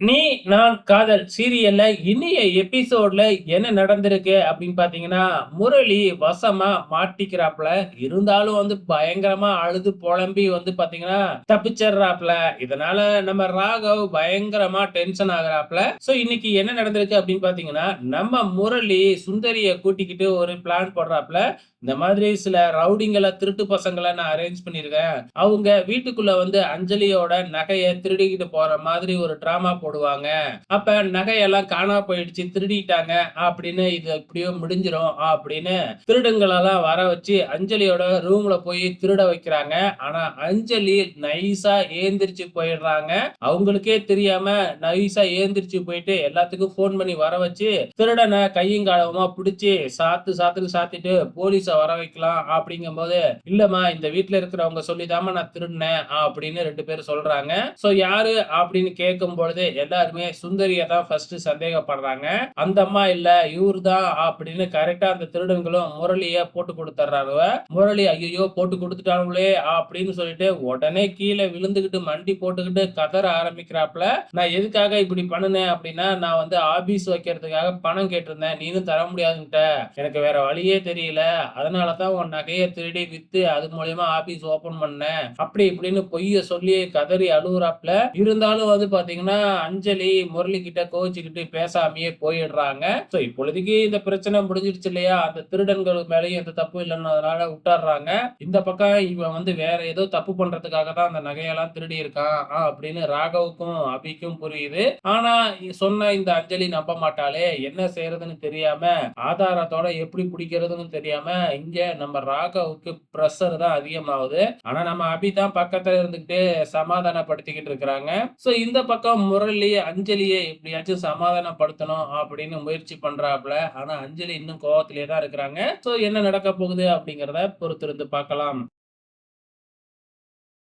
நீ நான் காதல் சீரியல்ல இன்னிய எபிசோட்ல என்ன நடந்திருக்கு அப்படின்னு பாத்தீங்கன்னா, முரளி வசமா மாட்டிக்கிறாப்ல. இருந்தாலும் பயங்கரமா அழுது புலம்பி பாத்தீங்கன்னா, தப்பிச்சர்றாப்ல. இதனால நம்ம ராகவ் பயங்கரமா டென்ஷன் ஆகுறாப்ல. சோ இன்னைக்கு என்ன நடந்திருக்கு அப்படின்னு பாத்தீங்கன்னா, நம்ம முரளி சுந்தரிய கூட்டிக்கிட்டு ஒரு பிளான் போடுறாப்ல. இந்த மாதிரி சில ரவுடிங்கள, திருட்டு பசங்கள நான் அரேஞ்ச் பண்ணியிருக்கேன். அவங்க வீட்டுக்குள்ள அஞ்சலியோட நகைய திருடிக்கிட்டு போற மாதிரி ஒரு டிராமா போடுவாங்க. அப்ப நகையெல்லாம் காணாம போயிடுச்சு, திருடிட்டாங்க அப்படின்னு இது எப்படியோ முடிஞ்சிரும் அப்படின்னு திருடங்களெல்லாம் வர வச்சு அஞ்சலியோட ரூம்ல போய் திருட வைக்கிறாங்க. ஆனா அஞ்சலி நைஸா ஏந்திரிச்சு போயிடுறாங்க. அவங்களுக்கே தெரியாம நைஸா ஏந்திரிச்சு போயிட்டு எல்லாத்துக்கும் ஃபோன் பண்ணி வர வச்சு திருடனை கையும் களவுமா பிடிச்சு சாத்து சாத்துன்னு சாத்திட்டு போலீஸ வர வைக்கலாம் அப்படிங்கும்போது, இல்லம்மா இந்த வீட்ல இருக்கிறவங்க சொல்லிதாம்மா நான் திருடுனேன் அப்படின்னு 2 பேரும் சொல்றாங்க. சோ யாரு அப்படின்னு கேட்கும் பொழுது எல்லாருமே சுந்தரிய தான் ஃபர்ஸ்ட் சந்தேகப்படுறாங்க. அந்த அம்மா இல்ல இவரு தான் அப்படின்னு கரெக்ட்டா அந்த திருடங்களும் முரளிய போட்டு குடுத்துறானுவ. முரளி ஐயையோ போட்டு குடுத்துட்டானுங்களே அப்படின்னு சொல்லிட்டு உடனே கீழ விழுந்துகிட்டு மண்டி போட்டுக்கிட்டு கதற ஆரம்பிக்கிறாப்ல. நான் எதுக்காக இப்படி பண்ணுனேன் அப்படின்னா, நான் ஆபீஸ் வைக்கிறதுக்காக பணம் கேட்டிருந்தேன். நீனும் தர முடியாதுன்ட்ட. எனக்கு வேற வழியே தெரியல. அதனால தான் உன் நகைய திருடி வித்து அது மூலியமா ஆபீஸ் ஓப்பன் பண்ணேன். அப்படி இப்படின்னு பொய்ய சொல்லி கதறி அழுவுறாப்ல. இருந்தாலும் பாத்தீங்கன்னா, அஞ்சலி முரளி கிட்ட கோவிச்சுக்கிட்டு பேசாமயே போயிடுறாங்க. சோ இப்பொழுதைக்கு இந்த பிரச்சனை முடிஞ்சிடுச்சு இல்லையா? அந்த திருடன்கள் மேலயும் எந்த தப்பும் இல்லன்னதுனால விட்டர்றாங்க. இந்த பக்கம் இவன் வேற ஏதோ தப்பு பண்றதுக்காக தான் அந்த நகையெல்லாம் திருடி இருக்கான். அப்படின்னு ராகவுக்கும், அபிக்கும் புரியுது. ஆனா சொன்ன இந்த அஞ்சலி நம்ப மாட்டாளே! என்ன செய்றதுன்னு தெரியாம, ஆதாரத்தோட எப்படி புடிக்கிறதுன்னு தெரியாம, இங்க நம்ம ராகவுக்கு பிரஷர் தான் அதிகமாவுது. ஆனா நம்ம அபி தான் பக்கத்துல இருந்துகிட்டு சமாதானப்படுத்திக்கிட்டு இருக்கிறாங்க. சோ இந்த பக்கம் முரளி அஞ்சலிய எப்படியாச்சும் சமாதானப்படுத்தணும் அப்படின்னு முயற்சி பண்றாப்ல. ஆனா அஞ்சலி இன்னும் கோவத்திலேயே தான் இருக்கிறாங்க. சோ என்ன நடக்க போகுது அப்படிங்கிறத பொறுத்திருந்து பார்க்கலாம்.